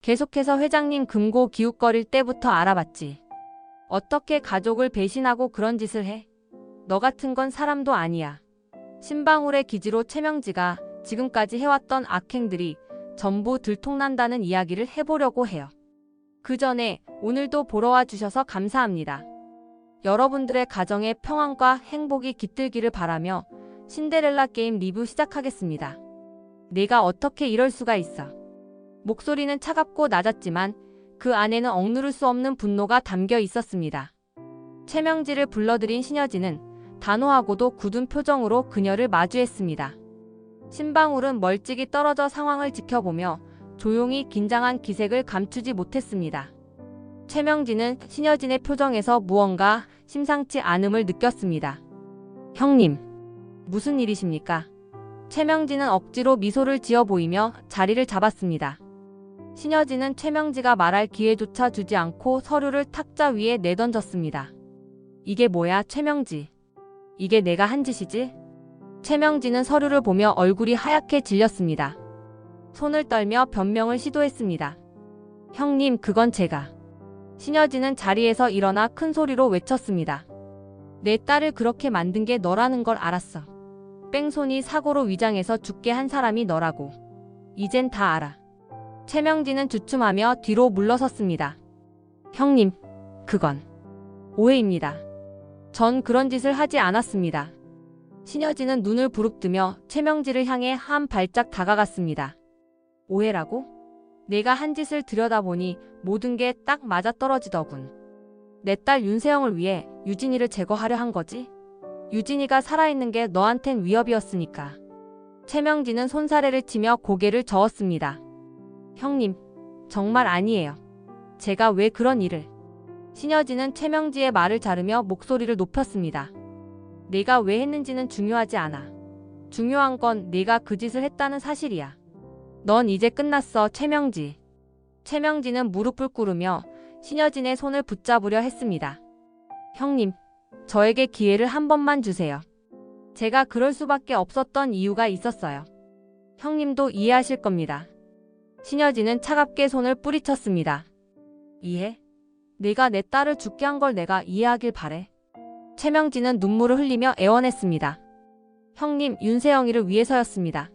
계속해서 회장님 금고 기웃거릴 때부터 알아봤지. 어떻게 가족을 배신하고 그런 짓을 해? 너 같은 건 사람도 아니야. 신방울의 기지로 최명지가 지금까지 해왔던 악행들이 전부 들통난다는 이야기를 해보려고 해요. 그 전에 오늘도 보러 와주셔서 감사합니다. 여러분들의 가정의 평안과 행복이 깃들기를 바라며 신데렐라 게임 리뷰 시작하겠습니다. 내가 어떻게 이럴 수가 있어. 목소리는 차갑고 낮았지만 그 안에는 억누를 수 없는 분노가 담겨 있었습니다. 최명지를 불러들인 신여진은 단호하고도 굳은 표정으로 그녀를 마주했습니다. 신방울은 멀찍이 떨어져 상황을 지켜보며 조용히 긴장한 기색을 감추지 못했습니다. 최명지는 신여진의 표정에서 무언가 심상치 않음을 느꼈습니다. 형님, 무슨 일이십니까? 최명지는 억지로 미소를 지어 보이며 자리를 잡았습니다. 신여진은 최명지가 말할 기회조차 주지 않고 서류를 탁자 위에 내던졌습니다. 이게 뭐야, 최명지? 이게 내가 한 짓이지? 최명지는 서류를 보며 얼굴이 하얗게 질렸습니다. 손을 떨며 변명을 시도했습니다. 형님, 그건 제가. 신여진은 자리에서 일어나 큰 소리로 외쳤습니다. 내 딸을 그렇게 만든 게 너라는 걸 알았어. 뺑소니 사고로 위장해서 죽게 한 사람이 너라고. 이젠 다 알아. 최명지는 주춤하며 뒤로 물러섰습니다. 형님, 그건 오해입니다. 전 그런 짓을 하지 않았습니다. 신여진은 눈을 부릅뜨며 최명지를 향해 한 발짝 다가갔습니다. 오해라고? 내가 한 짓을 들여다보니 모든 게 딱 맞아떨어지더군. 내 딸 윤세영을 위해 유진이를 제거하려 한 거지? 유진이가 살아있는 게 너한텐 위협이었으니까. 최명지는 손사래를 치며 고개를 저었습니다. 형님, 정말 아니에요. 제가 왜 그런 일을... 신여진은 최명지의 말을 자르며 목소리를 높였습니다. 내가 왜 했는지는 중요하지 않아. 중요한 건 내가 그 짓을 했다는 사실이야. 넌 이제 끝났어, 최명지. 최명지는 무릎을 꿇으며 신여진의 손을 붙잡으려 했습니다. 형님, 저에게 기회를 한 번만 주세요. 제가 그럴 수밖에 없었던 이유가 있었어요. 형님도 이해하실 겁니다. 신여진은 차갑게 손을 뿌리쳤습니다. 이해? 내가 내 딸을 죽게 한 걸 내가 이해하길 바래. 최명진은 눈물을 흘리며 애원했습니다. 형님, 윤세영이를 위해서였습니다.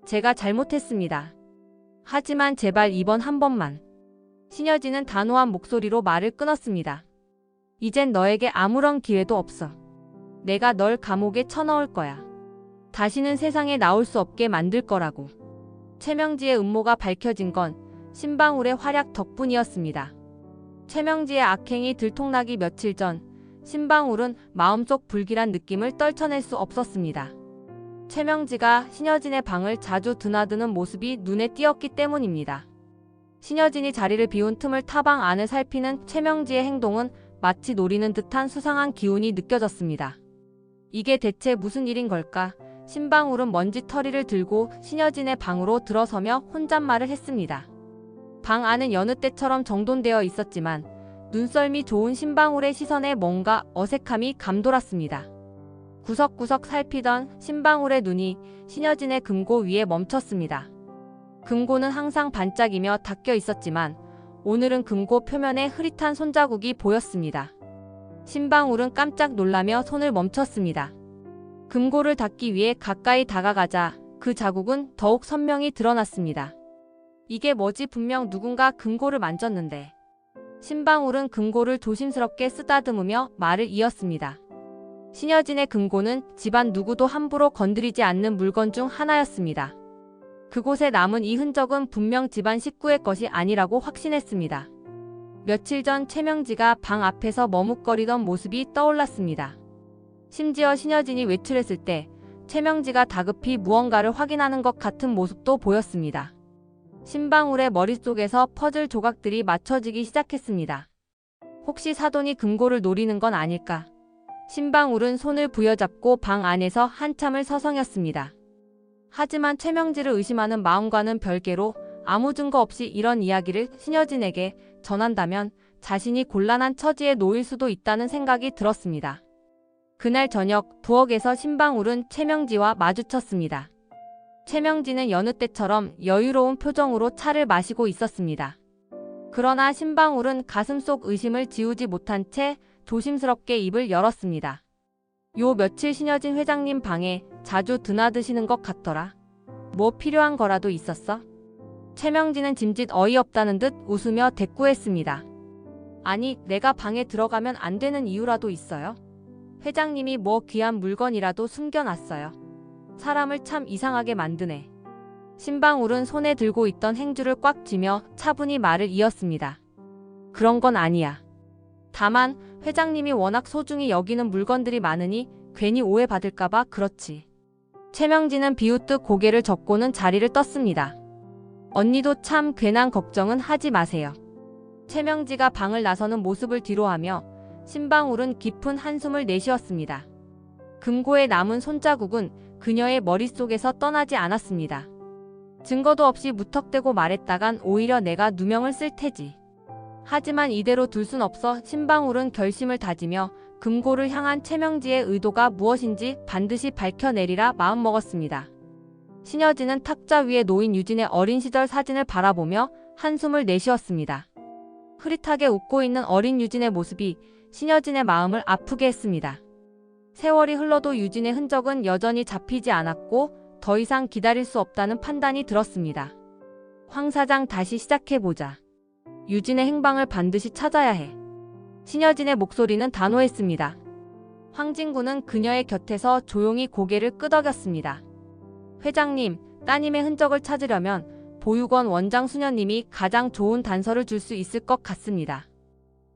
제가 잘못했습니다. 하지만 제발 이번 한 번만. 신여진은 단호한 목소리로 말을 끊었습니다. 이젠 너에게 아무런 기회도 없어. 내가 널 감옥에 쳐넣을 거야. 다시는 세상에 나올 수 없게 만들 거라고. 최명지의 음모가 밝혀진 건 신방울의 활약 덕분이었습니다. 최명지의 악행이 들통나기 며칠 전 신방울은 마음속 불길한 느낌을 떨쳐낼 수 없었습니다. 최명지가 신여진의 방을 자주 드나드는 모습이 눈에 띄었기 때문입니다. 신여진이 자리를 비운 틈을 타방 안을 살피는 최명지의 행동은 마치 노리는 듯한 수상한 기운이 느껴졌습니다. 이게 대체 무슨 일인 걸까? 신방울은 먼지털이를 들고 신여진의 방으로 들어서며 혼잣말을 했습니다. 방 안은 여느 때처럼 정돈되어 있었지만 눈썰미 좋은 신방울의 시선에 뭔가 어색함이 감돌았습니다. 구석구석 살피던 신방울의 눈이 신여진의 금고 위에 멈췄습니다. 금고는 항상 반짝이며 닫혀 있었지만 오늘은 금고 표면에 흐릿한 손자국이 보였습니다. 신방울은 깜짝 놀라며 손을 멈췄습니다. 금고를 닫기 위해 가까이 다가가자 그 자국은 더욱 선명히 드러났습니다. 이게 뭐지? 분명 누군가 금고를 만졌는데. 신방울은 금고를 조심스럽게 쓰다듬으며 말을 이었습니다. 신여진의 금고는 집안 누구도 함부로 건드리지 않는 물건 중 하나였습니다. 그곳에 남은 이 흔적은 분명 집안 식구의 것이 아니라고 확신했습니다. 며칠 전 최명지가 방 앞에서 머뭇거리던 모습이 떠올랐습니다. 심지어 신여진이 외출했을 때 최명지가 다급히 무언가를 확인하는 것 같은 모습도 보였습니다. 신방울의 머릿속에서 퍼즐 조각들이 맞춰지기 시작했습니다. 혹시 사돈이 금고를 노리는 건 아닐까? 신방울은 손을 부여잡고 방 안에서 한참을 서성였습니다. 하지만 최명지를 의심하는 마음과는 별개로 아무 증거 없이 이런 이야기를 신여진에게 전한다면 자신이 곤란한 처지에 놓일 수도 있다는 생각이 들었습니다. 그날 저녁 부엌에서 신방울은 최명지와 마주쳤습니다. 최명진은 여느 때처럼 여유로운 표정으로 차를 마시고 있었습니다. 그러나 신방울은 가슴속 의심을 지우지 못한 채 조심스럽게 입을 열었습니다. 요 며칠 신여진 회장님 방에 자주 드나드시는 것 같더라. 뭐 필요한 거라도 있었어? 최명진은 짐짓 어이없다는 듯 웃으며 대꾸했습니다. 아니, 내가 방에 들어가면 안 되는 이유라도 있어요? 회장님이 뭐 귀한 물건이라도 숨겨놨어요. 사람을 참 이상하게 만드네. 신방울은 손에 들고 있던 행주를 꽉 쥐며 차분히 말을 이었습니다. 그런 건 아니야. 다만 회장님이 워낙 소중히 여기는 물건들이 많으니 괜히 오해받을까봐 그렇지. 최명진은 비웃듯 고개를 젓고는 자리를 떴습니다. 언니도 참 괜한 걱정은 하지 마세요. 최명지가 방을 나서는 모습을 뒤로하며 신방울은 깊은 한숨을 내쉬었습니다. 금고에 남은 손자국은 그녀의 머릿속에서 떠나지 않았습니다. 증거도 없이 무턱대고 말했다간 오히려 내가 누명을 쓸 테지. 하지만 이대로 둘 순 없어 신방울은 결심을 다지며 금고를 향한 최명지의 의도가 무엇인지 반드시 밝혀내리라 마음먹었습니다. 신여진은 탁자 위에 놓인 유진의 어린 시절 사진을 바라보며 한숨을 내쉬었습니다. 흐릿하게 웃고 있는 어린 유진의 모습이 신여진의 마음을 아프게 했습니다. 세월이 흘러도 유진의 흔적은 여전히 잡히지 않았고 더 이상 기다릴 수 없다는 판단이 들었습니다. 황 사장, 다시 시작해보자. 유진의 행방을 반드시 찾아야 해. 신여진의 목소리는 단호했습니다. 황진구는 그녀의 곁에서 조용히 고개를 끄덕였습니다. 회장님, 따님의 흔적을 찾으려면 보육원 원장 수녀님이 가장 좋은 단서를 줄 수 있을 것 같습니다.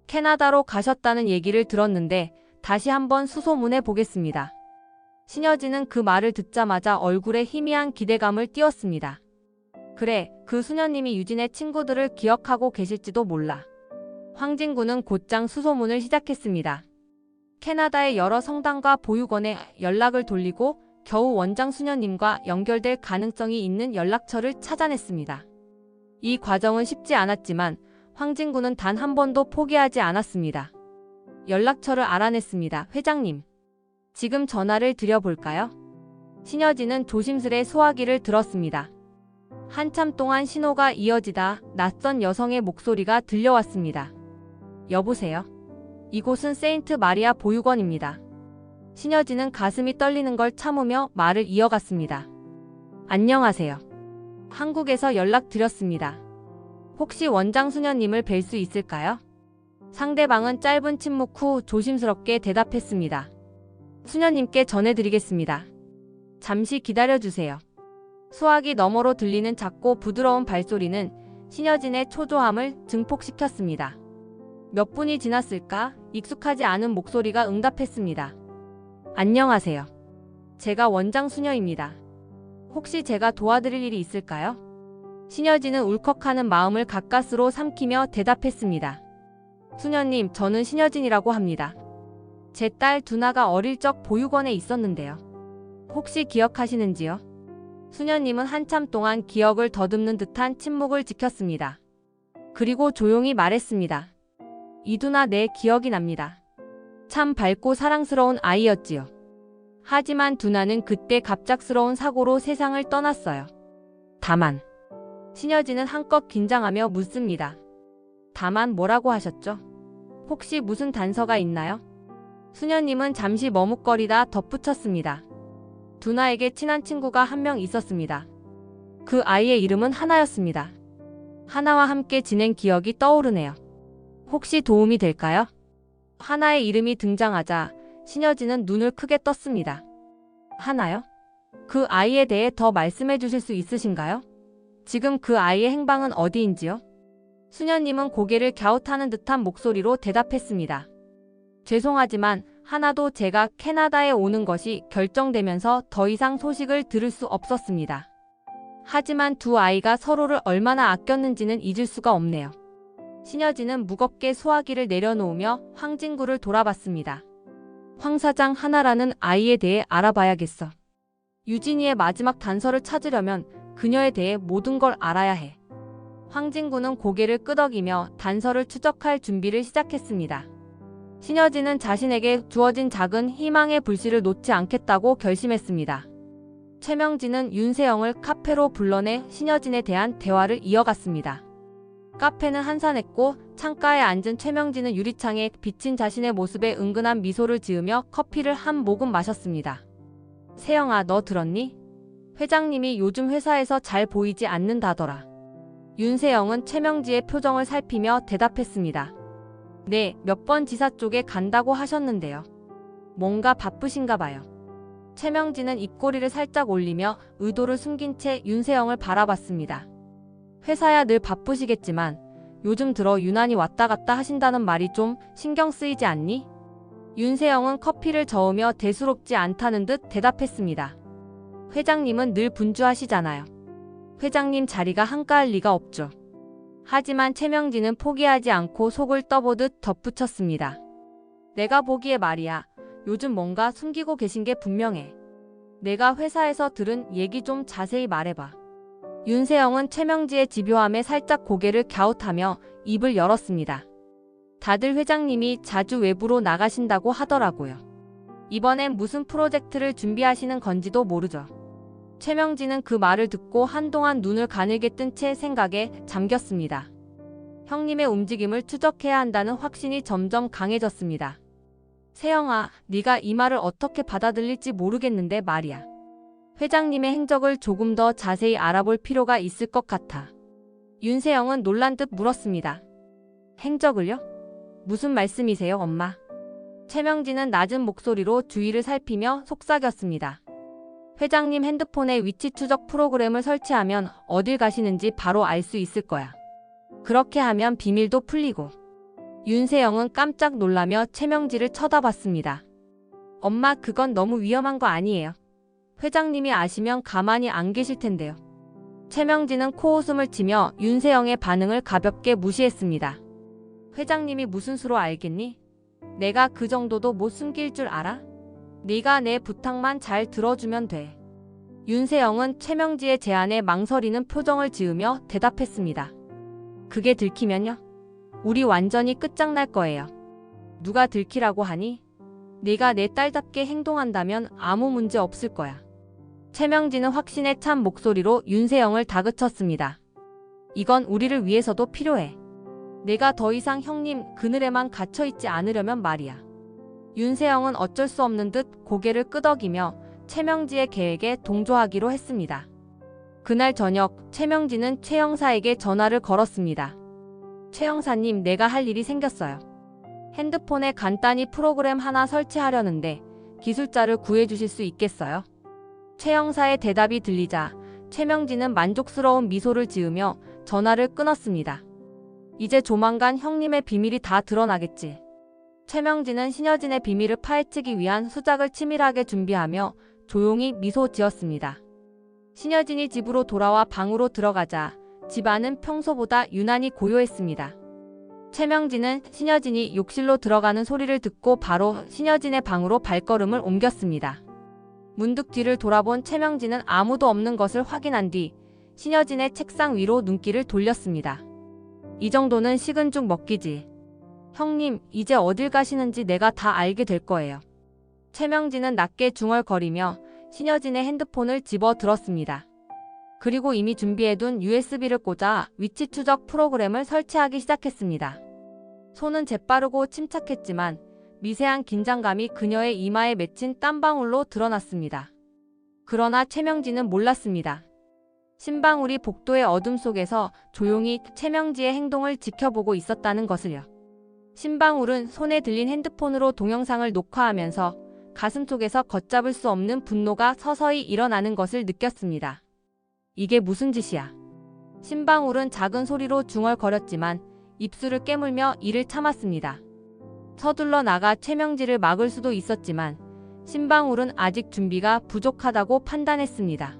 캐나다로 가셨다는 얘기를 들었는데 다시 한번 수소문해 보겠습니다. 신여진은 그 말을 듣자마자 얼굴에 희미한 기대감을 띄웠습니다. 그래, 그 수녀님이 유진의 친구들을 기억하고 계실지도 몰라. 황진구는 곧장 수소문을 시작했습니다. 캐나다의 여러 성당과 보육원에 연락을 돌리고 겨우 원장 수녀님과 연결될 가능성이 있는 연락처를 찾아냈습니다. 이 과정은 쉽지 않았지만 황진구는 단 한 번도 포기하지 않았습니다. 연락처를 알아냈습니다. 회장님, 지금 전화를 드려볼까요? 신여진은 조심스레 소화기를 들었습니다. 한참 동안 신호가 이어지다 낯선 여성의 목소리가 들려왔습니다. 여보세요? 이곳은 세인트 마리아 보육원입니다. 신여진은 가슴이 떨리는 걸 참으며 말을 이어갔습니다. 안녕하세요. 한국에서 연락드렸습니다. 혹시 원장 수녀님을 뵐 수 있을까요? 상대방은 짧은 침묵 후 조심스럽게 대답했습니다. 수녀님께 전해드리겠습니다. 잠시 기다려주세요. 수화기 너머로 들리는 작고 부드러운 발소리는 신여진의 초조함을 증폭시켰습니다. 몇 분이 지났을까? 익숙하지 않은 목소리가 응답했습니다. 안녕하세요. 제가 원장 수녀입니다. 혹시 제가 도와드릴 일이 있을까요? 신여진은 울컥하는 마음을 가까스로 삼키며 대답했습니다. 수녀님, 저는 신여진이라고 합니다. 제 딸 두나가 어릴 적 보육원에 있었는데요. 혹시 기억하시는지요? 수녀님은 한참 동안 기억을 더듬는 듯한 침묵을 지켰습니다. 그리고 조용히 말했습니다. 이두나, 내 기억이 납니다. 참 밝고 사랑스러운 아이였지요. 하지만 두나는 그때 갑작스러운 사고로 세상을 떠났어요. 다만, 신여진은 한껏 긴장하며 묻습니다. 다만 뭐라고 하셨죠? 혹시 무슨 단서가 있나요? 수녀님은 잠시 머뭇거리다 덧붙였습니다. 두나에게 친한 친구가 한 명 있었습니다. 그 아이의 이름은 하나였습니다. 하나와 함께 지낸 기억이 떠오르네요. 혹시 도움이 될까요? 하나의 이름이 등장하자 신여진은 눈을 크게 떴습니다. 하나요? 그 아이에 대해 더 말씀해 주실 수 있으신가요? 지금 그 아이의 행방은 어디인지요? 수녀님은 고개를 갸웃하는 듯한 목소리로 대답했습니다. 죄송하지만 하나도 제가 캐나다에 오는 것이 결정되면서 더 이상 소식을 들을 수 없었습니다. 하지만 두 아이가 서로를 얼마나 아꼈는지는 잊을 수가 없네요. 신여진은 무겁게 소화기를 내려놓으며 황진구를 돌아봤습니다. 황 사장, 하나라는 아이에 대해 알아봐야겠어. 유진이의 마지막 단서를 찾으려면 그녀에 대해 모든 걸 알아야 해. 황진구는 고개를 끄덕이며 단서를 추적할 준비를 시작했습니다. 신여진은 자신에게 주어진 작은 희망의 불씨를 놓지 않겠다고 결심했습니다. 최명진은 윤세영을 카페로 불러내 신여진에 대한 대화를 이어갔습니다. 카페는 한산했고 창가에 앉은 최명진은 유리창에 비친 자신의 모습에 은근한 미소를 지으며 커피를 한 모금 마셨습니다. 세영아, 너 들었니? 회장님이 요즘 회사에서 잘 보이지 않는다더라. 윤세영은 최명지의 표정을 살피며 대답했습니다. 네, 몇 번 지사 쪽에 간다고 하셨는데요. 뭔가 바쁘신가 봐요. 최명진은 입꼬리를 살짝 올리며 의도를 숨긴 채 윤세영을 바라봤습니다. 회사야 늘 바쁘시겠지만 요즘 들어 유난히 왔다 갔다 하신다는 말이 좀 신경 쓰이지 않니? 윤세영은 커피를 저으며 대수롭지 않다는 듯 대답했습니다. 회장님은 늘 분주하시잖아요. 회장님 자리가 한가할 리가 없죠. 하지만 최명진은 포기하지 않고 속을 떠보듯 덧붙였습니다. 내가 보기에 말이야. 요즘 뭔가 숨기고 계신 게 분명해. 내가 회사에서 들은 얘기 좀 자세히 말해봐. 윤세영은 최명지의 집요함에 살짝 고개를 갸웃하며 입을 열었습니다. 다들 회장님이 자주 외부로 나가신다고 하더라고요. 이번엔 무슨 프로젝트를 준비하시는 건지도 모르죠. 최명진은 그 말을 듣고 한동안 눈을 가늘게 뜬 채 생각에 잠겼습니다. 형님의 움직임을 추적해야 한다는 확신이 점점 강해졌습니다. 세영아, 네가 이 말을 어떻게 받아들일지 모르겠는데 말이야. 회장님의 행적을 조금 더 자세히 알아볼 필요가 있을 것 같아. 윤세영은 놀란 듯 물었습니다. 행적을요? 무슨 말씀이세요, 엄마? 최명진은 낮은 목소리로 주위를 살피며 속삭였습니다. 회장님 핸드폰에 위치 추적 프로그램을 설치하면 어딜 가시는지 바로 알 수 있을 거야. 그렇게 하면 비밀도 풀리고. 윤세영은 깜짝 놀라며 최명지를 쳐다봤습니다. 엄마, 그건 너무 위험한 거 아니에요? 회장님이 아시면 가만히 안 계실 텐데요. 최명지는 코웃음을 치며 윤세영의 반응을 가볍게 무시했습니다. 회장님이 무슨 수로 알겠니? 내가 그 정도도 못 숨길 줄 알아? 네가 내 부탁만 잘 들어주면 돼. 윤세영은 최명지의 제안에 망설이는 표정을 지으며 대답했습니다. 그게 들키면요? 우리 완전히 끝장날 거예요. 누가 들키라고 하니? 네가 내 딸답게 행동한다면 아무 문제 없을 거야. 최명진은 확신에 찬 목소리로 윤세영을 다그쳤습니다. 이건 우리를 위해서도 필요해. 내가 더 이상 형님 그늘에만 갇혀있지 않으려면 말이야. 윤세영은 어쩔 수 없는 듯 고개를 끄덕이며 최명지의 계획에 동조하기로 했습니다. 그날 저녁 최명진은 최 형사에게 전화를 걸었습니다. 최 형사님, 내가 할 일이 생겼어요. 핸드폰에 간단히 프로그램 하나 설치하려는데 기술자를 구해주실 수 있겠어요? 최 형사의 대답이 들리자 최명진은 만족스러운 미소를 지으며 전화를 끊었습니다. 이제 조만간 형님의 비밀이 다 드러나겠지. 최명진은 신여진의 비밀을 파헤치기 위한 수작을 치밀하게 준비하며 조용히 미소 지었습니다. 신여진이 집으로 돌아와 방으로 들어가자 집안은 평소보다 유난히 고요했습니다. 최명진은 신여진이 욕실로 들어가는 소리를 듣고 바로 신여진의 방으로 발걸음을 옮겼습니다. 문득 뒤를 돌아본 최명진은 아무도 없는 것을 확인한 뒤 신여진의 책상 위로 눈길을 돌렸습니다. 이 정도는 식은 죽 먹기지. 형님, 이제 어딜 가시는지 내가 다 알게 될 거예요. 최명진은 낮게 중얼거리며 신여진의 핸드폰을 집어 들었습니다. 그리고 이미 준비해둔 USB를 꽂아 위치 추적 프로그램을 설치하기 시작했습니다. 손은 재빠르고 침착했지만 미세한 긴장감이 그녀의 이마에 맺힌 땀방울로 드러났습니다. 그러나 최명진은 몰랐습니다. 신방울이 복도의 어둠 속에서 조용히 최명지의 행동을 지켜보고 있었다는 것을요. 신방울은 손에 들린 핸드폰으로 동영상을 녹화하면서 가슴 속에서 걷잡을 수 없는 분노가 서서히 일어나는 것을 느꼈습니다. 이게 무슨 짓이야? 신방울은 작은 소리로 중얼거렸지만 입술을 깨물며 이를 참았습니다. 서둘러 나가 최명지를 막을 수도 있었지만 신방울은 아직 준비가 부족하다고 판단했습니다.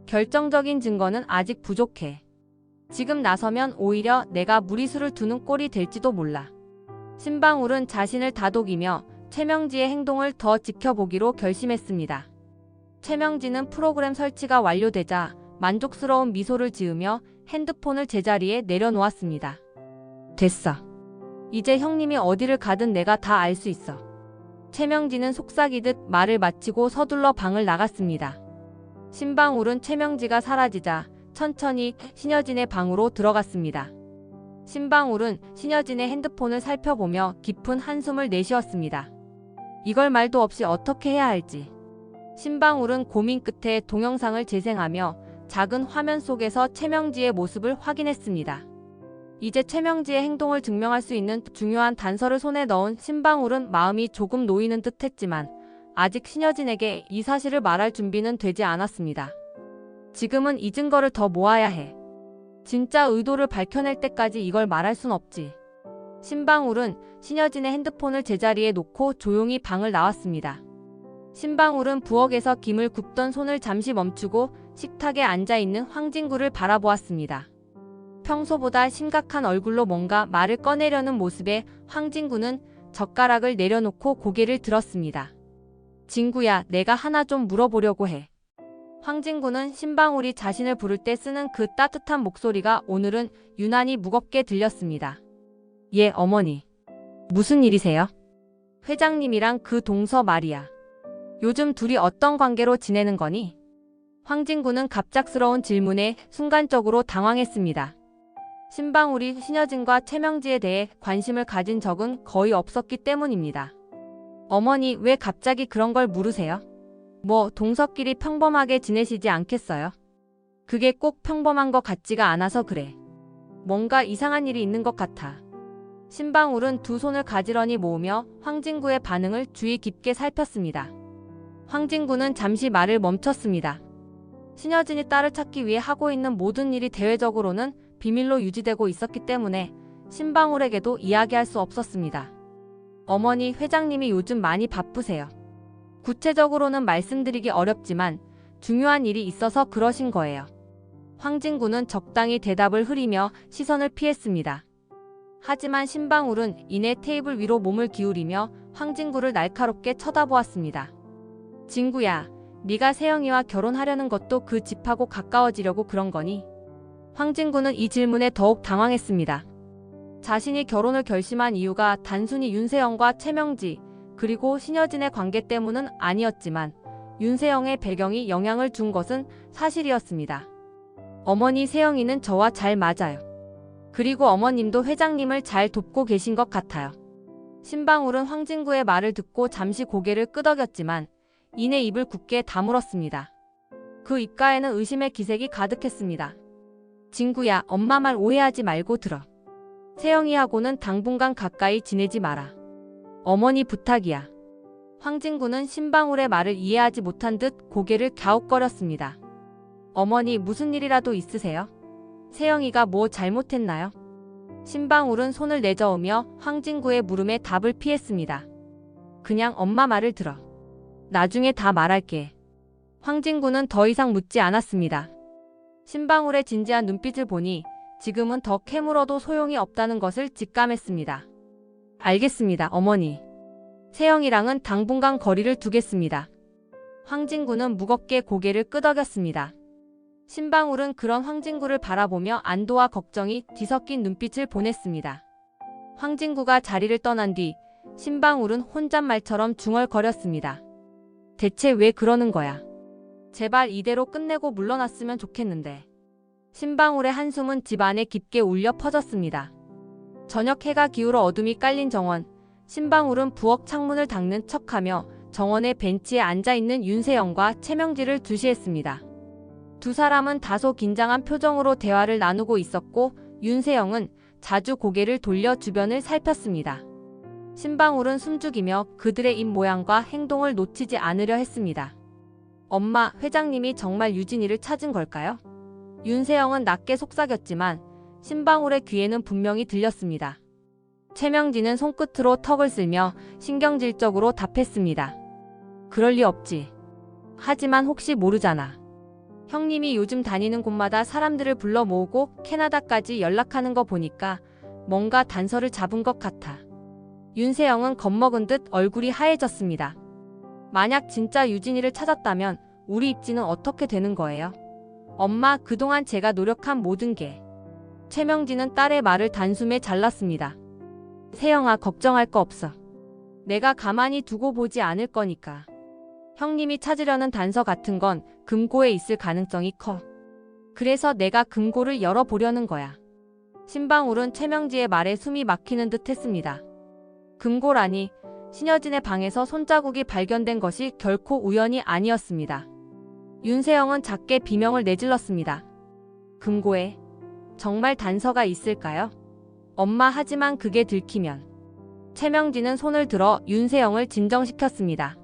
결정적인 증거는 아직 부족해. 지금 나서면 오히려 내가 무리수를 두는 꼴이 될지도 몰라. 신방울은 자신을 다독이며 최명지의 행동을 더 지켜보기로 결심했습니다. 최명지는 프로그램 설치가 완료되자 만족스러운 미소를 지으며 핸드폰을 제자리에 내려놓았습니다. 됐어. 이제 형님이 어디를 가든 내가 다 알 수 있어. 최명지는 속삭이듯 말을 마치고 서둘러 방을 나갔습니다. 신방울은 최명지가 사라지자 천천히 신여진의 방으로 들어갔습니다. 신방울은 신여진의 핸드폰을 살펴보며 깊은 한숨을 내쉬었습니다. 이걸 말도 없이 어떻게 해야 할지. 신방울은 고민 끝에 동영상을 재생하며 작은 화면 속에서 최명지의 모습을 확인했습니다. 이제 최명지의 행동을 증명할 수 있는 중요한 단서를 손에 넣은 신방울은 마음이 조금 놓이는 듯 했지만 아직 신여진에게 이 사실을 말할 준비는 되지 않았습니다. 지금은 이 증거를 더 모아야 해. 진짜 의도를 밝혀낼 때까지 이걸 말할 순 없지. 신방울은 신여진의 핸드폰을 제자리에 놓고 조용히 방을 나왔습니다. 신방울은 부엌에서 김을 굽던 손을 잠시 멈추고 식탁에 앉아있는 황진구를 바라보았습니다. 평소보다 심각한 얼굴로 뭔가 말을 꺼내려는 모습에 황진구는 젓가락을 내려놓고 고개를 들었습니다. 진구야, 내가 하나 좀 물어보려고 해. 황진구는 신방울이 자신을 부를 때 쓰는 그 따뜻한 목소리가 오늘은 유난히 무겁게 들렸습니다. 예, 어머니. 무슨 일이세요? 회장님이랑 그 동서 말이야. 요즘 둘이 어떤 관계로 지내는 거니? 황진구는 갑작스러운 질문에 순간적으로 당황했습니다. 신방울이 신여진과 최명지에 대해 관심을 가진 적은 거의 없었기 때문입니다. 어머니, 왜 갑자기 그런 걸 물으세요? 뭐 동서끼리 평범하게 지내시지 않겠어요? 그게 꼭 평범한 것 같지가 않아서 그래. 뭔가 이상한 일이 있는 것 같아. 신방울은 두 손을 가지런히 모으며 황진구의 반응을 주의 깊게 살폈습니다. 황진구는 잠시 말을 멈췄습니다. 신여진이 딸을 찾기 위해 하고 있는 모든 일이 대외적으로는 비밀로 유지되고 있었기 때문에 신방울에게도 이야기할 수 없었습니다. 어머니, 회장님이 요즘 많이 바쁘세요. 구체적으로는 말씀드리기 어렵지만 중요한 일이 있어서 그러신 거예요. 황진구는 적당히 대답을 흐리며 시선을 피했습니다. 하지만 신방울은 이내 테이블 위로 몸을 기울이며 황진구를 날카롭게 쳐다보았습니다. 진구야, 네가 세영이와 결혼하려는 것도 그 집하고 가까워지려고 그런 거니? 황진구는 이 질문에 더욱 당황했습니다. 자신이 결혼을 결심한 이유가 단순히 윤세영과 최명지 그리고 신여진의 관계 때문은 아니었지만 윤세영의 배경이 영향을 준 것은 사실이었습니다. 어머니, 세영이는 저와 잘 맞아요. 그리고 어머님도 회장님을 잘 돕고 계신 것 같아요. 신방울은 황진구의 말을 듣고 잠시 고개를 끄덕였지만 이내 입을 굳게 다물었습니다. 그 입가에는 의심의 기색이 가득했습니다. 진구야, 엄마 말 오해하지 말고 들어. 세영이하고는 당분간 가까이 지내지 마라. 어머니 부탁이야. 황진구는 신방울의 말을 이해하지 못한 듯 고개를 갸웃거렸습니다. 어머니, 무슨 일이라도 있으세요? 세영이가 뭐 잘못했나요? 신방울은 손을 내저으며 황진구의 물음에 답을 피했습니다. 그냥 엄마 말을 들어. 나중에 다 말할게. 황진구는 더 이상 묻지 않았습니다. 신방울의 진지한 눈빛을 보니 지금은 더 캐물어도 소용이 없다는 것을 직감했습니다. 알겠습니다, 어머니. 세영이랑은 당분간 거리를 두겠습니다. 황진구는 무겁게 고개를 끄덕였습니다. 신방울은 그런 황진구를 바라보며 안도와 걱정이 뒤섞인 눈빛을 보냈습니다. 황진구가 자리를 떠난 뒤 신방울은 혼잣말처럼 중얼거렸습니다. 대체 왜 그러는 거야? 제발 이대로 끝내고 물러났으면 좋겠는데. 신방울의 한숨은 집안에 깊게 울려 퍼졌습니다. 저녁 해가 기울어 어둠이 깔린 정원. 신방울은 부엌 창문을 닦는 척하며 정원의 벤치에 앉아있는 윤세영과 최명지를 주시했습니다. 두 사람은 다소 긴장한 표정으로 대화를 나누고 있었고 윤세영은 자주 고개를 돌려 주변을 살폈습니다. 신방울은 숨죽이며 그들의 입 모양과 행동을 놓치지 않으려 했습니다. 엄마, 회장님이 정말 유진이를 찾은 걸까요? 윤세영은 낮게 속삭였지만 신방울의 귀에는 분명히 들렸습니다. 최명지는 손끝으로 턱을 쓸며 신경질적으로 답했습니다. 그럴 리 없지. 하지만 혹시 모르잖아. 형님이 요즘 다니는 곳마다 사람들을 불러 모으고 캐나다까지 연락하는 거 보니까 뭔가 단서를 잡은 것 같아. 윤세영은 겁먹은 듯 얼굴이 하얘졌습니다. 만약 진짜 유진이를 찾았다면 우리 입지는 어떻게 되는 거예요? 엄마, 그동안 제가 노력한 모든 게. 최명지는 딸의 말을 단숨에 잘랐습니다. 세영아, 걱정할 거 없어. 내가 가만히 두고 보지 않을 거니까. 형님이 찾으려는 단서 같은 건 금고에 있을 가능성이 커. 그래서 내가 금고를 열어보려는 거야. 신방울은 최명지의 말에 숨이 막히는 듯 했습니다. 금고라니, 신여진의 방에서 손자국이 발견된 것이 결코 우연이 아니었습니다. 윤세영은 작게 비명을 내질렀습니다. 금고에 정말 단서가 있을까요? 엄마, 하지만 그게 들키면. 최명지는 손을 들어 윤세영을 진정시켰습니다.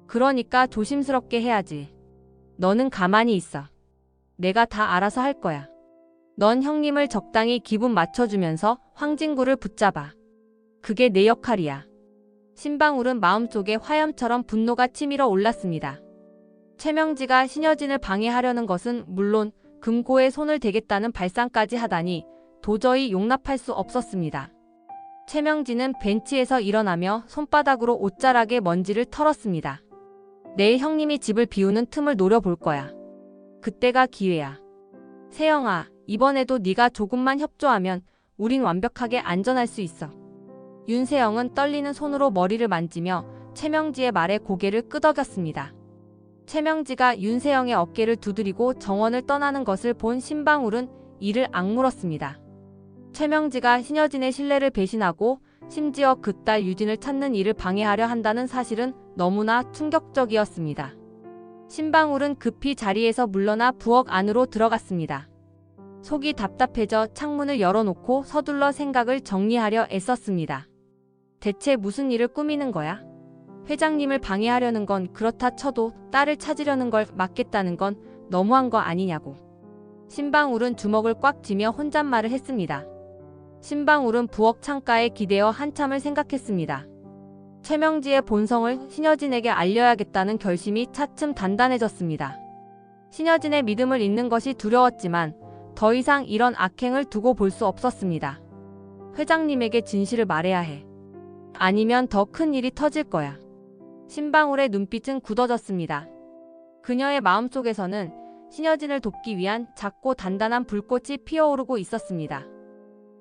그러니까 조심스럽게 해야지. 너는 가만히 있어. 내가 다 알아서 할 거야. 넌 형님을 적당히 기분 맞춰주면서 황진구를 붙잡아. 그게 내 역할이야. 신방울은 마음속에 화염처럼 분노가 치밀어 올랐습니다. 최명지가 신여진을 방해하려는 것은 물론 금고에 손을 대겠다는 발상까지 하다니 도저히 용납할 수 없었습니다. 최명지는 벤치에서 일어나며 손바닥으로 옷자락에 먼지를 털었습니다. 내일 형님이 집을 비우는 틈을 노려볼 거야. 그때가 기회야. 세영아, 이번에도 네가 조금만 협조하면 우린 완벽하게 안전할 수 있어. 윤세영은 떨리는 손으로 머리를 만지며 최명지의 말에 고개를 끄덕였습니다. 최명지가 윤세영의 어깨를 두드리고 정원을 떠나는 것을 본 신방울은 이를 악물었습니다. 최명지가 신여진의 신뢰를 배신하고 심지어 그 딸 유진을 찾는 일을 방해하려 한다는 사실은 너무나 충격적이었습니다. 신방울은 급히 자리에서 물러나 부엌 안으로 들어갔습니다. 속이 답답해져 창문을 열어놓고 서둘러 생각을 정리하려 애썼습니다. 대체 무슨 일을 꾸미는 거야? 회장님을 방해하려는 건 그렇다 쳐도 딸을 찾으려는 걸 막겠다는 건 너무한 거 아니냐고. 신방울은 주먹을 꽉 쥐며 혼잣말을 했습니다. 신방울은 부엌 창가에 기대어 한참을 생각했습니다. 최명지의 본성을 신여진에게 알려야겠다는 결심이 차츰 단단해졌습니다. 신여진의 믿음을 잃는 것이 두려웠지만 더 이상 이런 악행을 두고 볼 수 없었습니다. 회장님에게 진실을 말해야 해. 아니면 더 큰 일이 터질 거야. 신방울의 눈빛은 굳어졌습니다. 그녀의 마음속에서는 신여진을 돕기 위한 작고 단단한 불꽃이 피어오르고 있었습니다.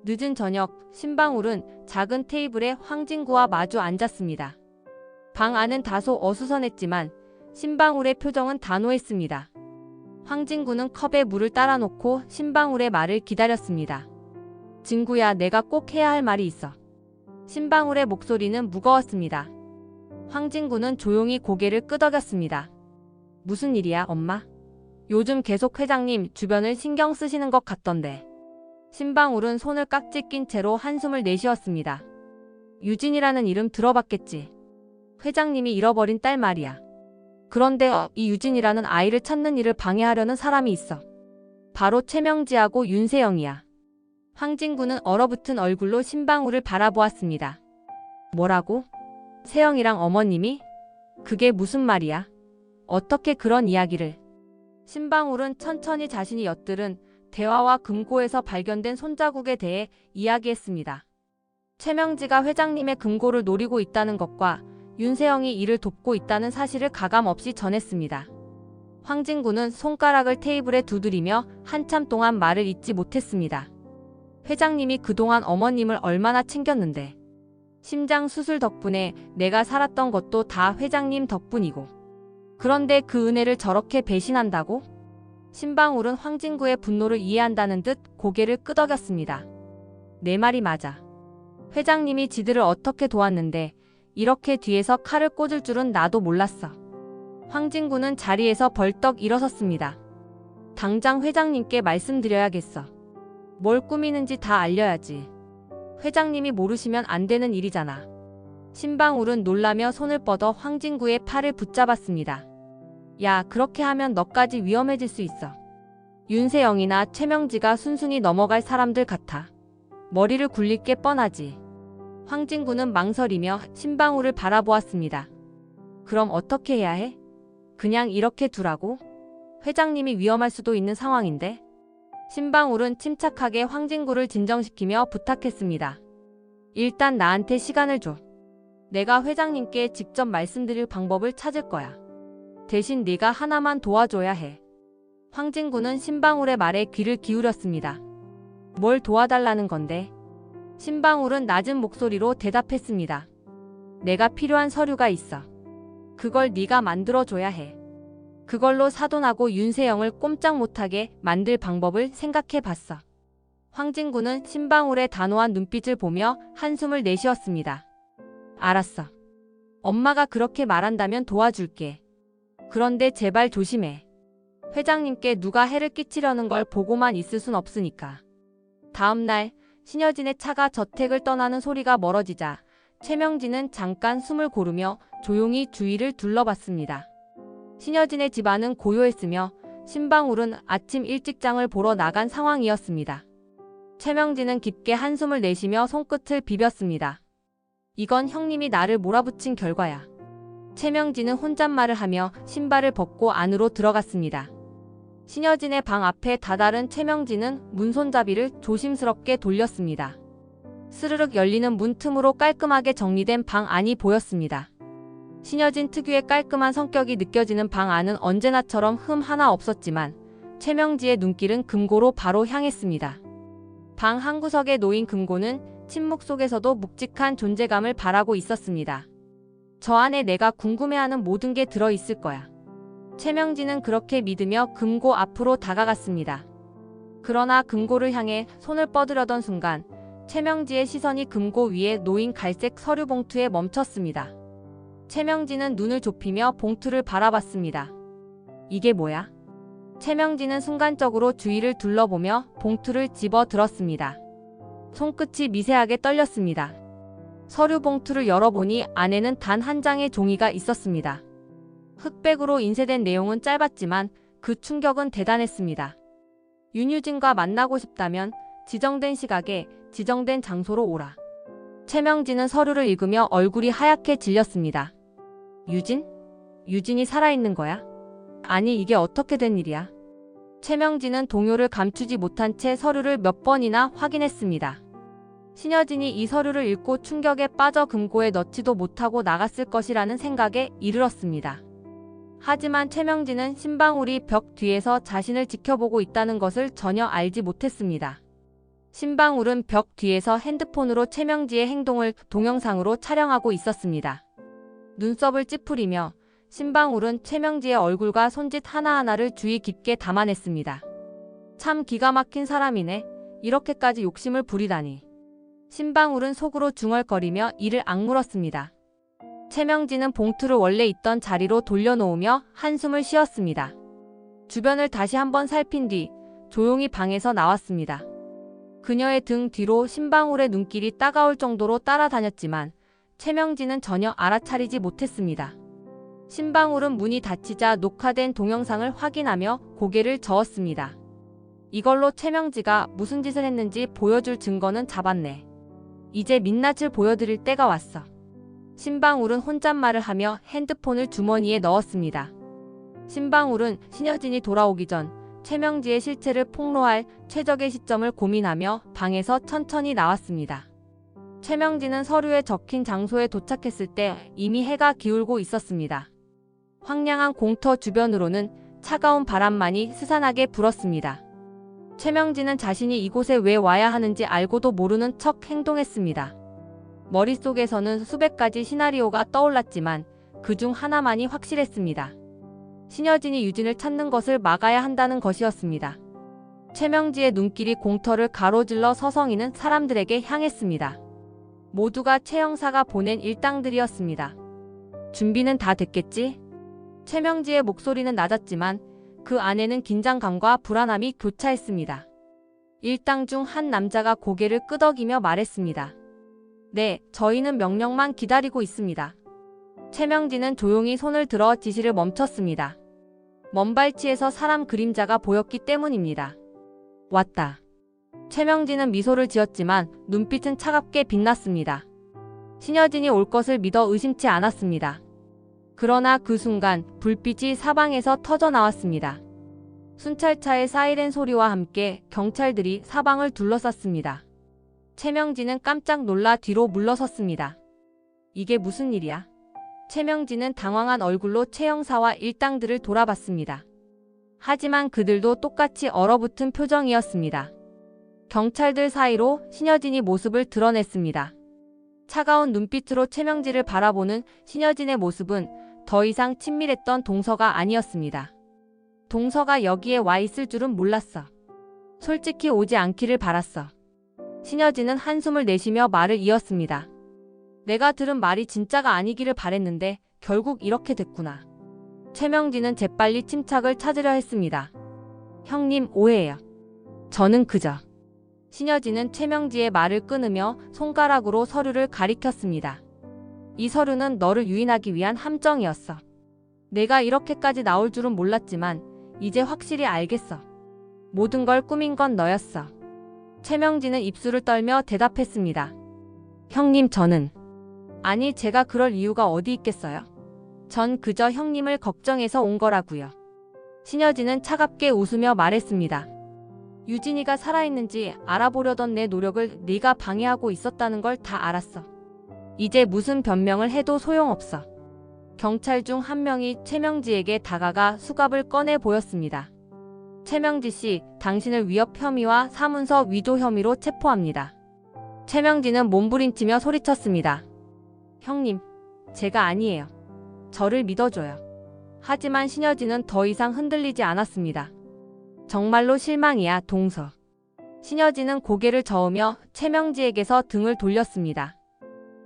늦은 저녁, 신방울은 작은 테이블에 황진구와 마주 앉았습니다. 방 안은 다소 어수선했지만 신방울의 표정은 단호했습니다. 황진구는 컵에 물을 따라 놓고 신방울의 말을 기다렸습니다. 진구야, 내가 꼭 해야 할 말이 있어. 신방울의 목소리는 무거웠습니다. 황진구는 조용히 고개를 끄덕였습니다. 무슨 일이야, 엄마? 요즘 계속 회장님 주변을 신경 쓰시는 것 같던데. 신방울은 손을 깍지 낀 채로 한숨을 내쉬었습니다. 유진이라는 이름 들어봤겠지. 회장님이 잃어버린 딸 말이야. 그런데 이 유진이라는 아이를 찾는 일을 방해하려는 사람이 있어. 바로 최명지하고 윤세영이야. 황진구는 얼어붙은 얼굴로 신방울을 바라보았습니다. 뭐라고? 세영이랑 어머님이? 그게 무슨 말이야? 어떻게 그런 이야기를? 신방울은 천천히 자신이 엿들은 대화와 금고에서 발견된 손자국에 대해 이야기했습니다. 최명지가 회장님의 금고를 노리고 있다는 것과 윤세영이 이를 돕고 있다는 사실을 가감없이 전했습니다. 황진구는 손가락을 테이블에 두드리며 한참 동안 말을 잇지 못했습니다. 회장님이 그동안 어머님을 얼마나 챙겼는데. 심장 수술 덕분에 내가 살았던 것도 다 회장님 덕분이고. 그런데 그 은혜를 저렇게 배신한다고? 신방울은 황진구의 분노를 이해한다는 듯 고개를 끄덕였습니다. 내 말이 맞아. 회장님이 지들을 어떻게 도왔는데 이렇게 뒤에서 칼을 꽂을 줄은 나도 몰랐어. 황진구는 자리에서 벌떡 일어섰습니다. 당장 회장님께 말씀드려야겠어. 뭘 꾸미는지 다 알려야지. 회장님이 모르시면 안 되는 일이잖아. 신방울은 놀라며 손을 뻗어 황진구의 팔을 붙잡았습니다. 야, 그렇게 하면 너까지 위험해질 수 있어. 윤세영이나 최명지가 순순히 넘어갈 사람들 같아. 머리를 굴릴 게 뻔하지. 황진구는 망설이며 신방울을 바라보았습니다. 그럼 어떻게 해야 해? 그냥 이렇게 두라고? 회장님이 위험할 수도 있는 상황인데. 신방울은 침착하게 황진구를 진정시키며 부탁했습니다. 일단 나한테 시간을 줘. 내가 회장님께 직접 말씀드릴 방법을 찾을 거야. 대신 네가 하나만 도와줘야 해. 황진구는 신방울의 말에 귀를 기울였습니다. 뭘 도와달라는 건데? 신방울은 낮은 목소리로 대답했습니다. 내가 필요한 서류가 있어. 그걸 네가 만들어줘야 해. 그걸로 사돈하고 윤세영을 꼼짝 못하게 만들 방법을 생각해봤어. 황진구는 신방울의 단호한 눈빛을 보며 한숨을 내쉬었습니다. 알았어. 엄마가 그렇게 말한다면 도와줄게. 그런데 제발 조심해. 회장님께 누가 해를 끼치려는 걸 보고만 있을 순 없으니까. 다음 날 신여진의 차가 저택을 떠나는 소리가 멀어지자 최명진은 잠깐 숨을 고르며 조용히 주위를 둘러봤습니다. 신여진의 집안은 고요했으며 신방울은 아침 일찍장을 보러 나간 상황이었습니다. 최명진은 깊게 한숨을 내쉬며 손끝을 비볐습니다. 이건 형님이 나를 몰아붙인 결과야. 최명진은 혼잣말을 하며 신발을 벗고 안으로 들어갔습니다. 신여진의 방 앞에 다다른 최명진은 문손잡이를 조심스럽게 돌렸습니다. 스르륵 열리는 문 틈으로 깔끔하게 정리된 방 안이 보였습니다. 신여진 특유의 깔끔한 성격이 느껴지는 방 안은 언제나처럼 흠 하나 없었지만 최명지의 눈길은 금고로 바로 향했습니다. 방 한구석에 놓인 금고는 침묵 속에서도 묵직한 존재감을 발하고 있었습니다. 저 안에 내가 궁금해하는 모든 게 들어있을 거야. 최명진은 그렇게 믿으며 금고 앞으로 다가갔습니다. 그러나 금고를 향해 손을 뻗으려던 순간 최명지의 시선이 금고 위에 놓인 갈색 서류 봉투에 멈췄습니다. 최명진은 눈을 좁히며 봉투를 바라봤습니다. 이게 뭐야? 최명진은 순간적으로 주위를 둘러보며 봉투를 집어 들었습니다. 손끝이 미세하게 떨렸습니다. 서류 봉투를 열어보니 안에는 단 한 장의 종이가 있었습니다. 흑백으로 인쇄된 내용은 짧았지만 그 충격은 대단했습니다. 윤유진과 만나고 싶다면 지정된 시각에 지정된 장소로 오라. 최명진은 서류를 읽으며 얼굴이 하얗게 질렸습니다. 유진? 유진이 살아있는 거야? 아니 이게 어떻게 된 일이야? 최명진은 동요를 감추지 못한 채 서류를 몇 번이나 확인했습니다. 신여진이 이 서류를 읽고 충격에 빠져 금고에 넣지도 못하고 나갔을 것이라는 생각에 이르렀습니다. 하지만 최명진은 신방울이 벽 뒤에서 자신을 지켜보고 있다는 것을 전혀 알지 못했습니다. 신방울은 벽 뒤에서 핸드폰으로 최명지의 행동을 동영상으로 촬영하고 있었습니다. 눈썹을 찌푸리며 신방울은 최명지의 얼굴과 손짓 하나하나를 주의 깊게 담아냈습니다. 참 기가 막힌 사람이네. 이렇게까지 욕심을 부리다니. 신방울은 속으로 중얼거리며 이를 악물었습니다. 최명진은 봉투를 원래 있던 자리로 돌려놓으며 한숨을 쉬었습니다. 주변을 다시 한번 살핀 뒤 조용히 방에서 나왔습니다. 그녀의 등 뒤로 신방울의 눈길이 따가울 정도로 따라다녔지만 최명진은 전혀 알아차리지 못했습니다. 신방울은 문이 닫히자 녹화된 동영상을 확인하며 고개를 저었습니다. 이걸로 최명지가 무슨 짓을 했는지 보여줄 증거는 잡았네. 이제 민낯을 보여드릴 때가 왔어. 신방울은 혼잣말을 하며 핸드폰을 주머니에 넣었습니다. 신방울은 신여진이 돌아오기 전 최명지의 실체를 폭로할 최적의 시점을 고민하며 방에서 천천히 나왔습니다. 최명진은 서류에 적힌 장소에 도착했을 때 이미 해가 기울고 있었습니다. 황량한 공터 주변으로는 차가운 바람만이 스산하게 불었습니다. 최명진은 자신이 이곳에 왜 와야 하는지 알고도 모르는 척 행동했습니다. 머릿속에서는 수백 가지 시나리오가 떠올랐지만 그중 하나만이 확실했습니다. 신여진이 유진을 찾는 것을 막아야 한다는 것이었습니다. 최명지의 눈길이 공터를 가로질러 서성이는 사람들에게 향했습니다. 모두가 최 형사가 보낸 일당들이었습니다. 준비는 다 됐겠지? 최명지의 목소리는 낮았지만 그 안에는 긴장감과 불안함이 교차했습니다. 일당 중 한 남자가 고개를 끄덕이며 말했습니다. 네, 저희는 명령만 기다리고 있습니다. 최명진은 조용히 손을 들어 지시를 멈췄습니다. 먼발치에서 사람 그림자가 보였기 때문입니다. 왔다. 최명진은 미소를 지었지만 눈빛은 차갑게 빛났습니다. 신여진이 올 것을 믿어 의심치 않았습니다. 그러나 그 순간 불빛이 사방에서 터져 나왔습니다. 순찰차의 사이렌 소리와 함께 경찰들이 사방을 둘러쌌습니다. 최명진은 깜짝 놀라 뒤로 물러섰습니다. 이게 무슨 일이야? 최명진은 당황한 얼굴로 최 형사와 일당들을 돌아봤습니다. 하지만 그들도 똑같이 얼어붙은 표정이었습니다. 경찰들 사이로 신여진이 모습을 드러냈습니다. 차가운 눈빛으로 최명진을 바라보는 신여진의 모습은 더 이상 친밀했던 동서가 아니었습니다. 동서가 여기에 와 있을 줄은 몰랐어. 솔직히 오지 않기를 바랐어. 신여진은 한숨을 내쉬며 말을 이었습니다. 내가 들은 말이 진짜가 아니기를 바랬는데 결국 이렇게 됐구나. 최명진은 재빨리 침착을 찾으려 했습니다. 형님, 오해예요. 저는 그저. 신여진은 최명지의 말을 끊으며 손가락으로 서류를 가리켰습니다. 이 서류는 너를 유인하기 위한 함정이었어. 내가 이렇게까지 나올 줄은 몰랐지만 이제 확실히 알겠어. 모든 걸 꾸민 건 너였어. 최명진은 입술을 떨며 대답했습니다. 형님, 저는. 아니, 제가 그럴 이유가 어디 있겠어요? 전 그저 형님을 걱정해서 온 거라고요. 신여진은 차갑게 웃으며 말했습니다. 유진이가 살아있는지 알아보려던 내 노력을 네가 방해하고 있었다는 걸 다 알았어. 이제 무슨 변명을 해도 소용없어. 경찰 중 한 명이 최명지에게 다가가 수갑을 꺼내 보였습니다. 최명지 씨, 당신을 위협 혐의와 사문서 위조 혐의로 체포합니다. 최명지는 몸부림치며 소리쳤습니다. 형님, 제가 아니에요. 저를 믿어줘요. 하지만 신여진은 더 이상 흔들리지 않았습니다. 정말로 실망이야, 동서. 신여진은 고개를 저으며 최명지에게서 등을 돌렸습니다.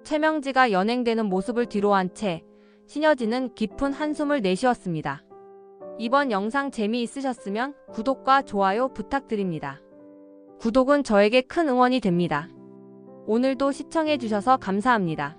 최명지가 연행되는 모습을 뒤로한 채 신여진은 깊은 한숨을 내쉬었습니다. 이번 영상 재미있으셨으면 구독과 좋아요 부탁드립니다. 구독은 저에게 큰 응원이 됩니다. 오늘도 시청해주셔서 감사합니다.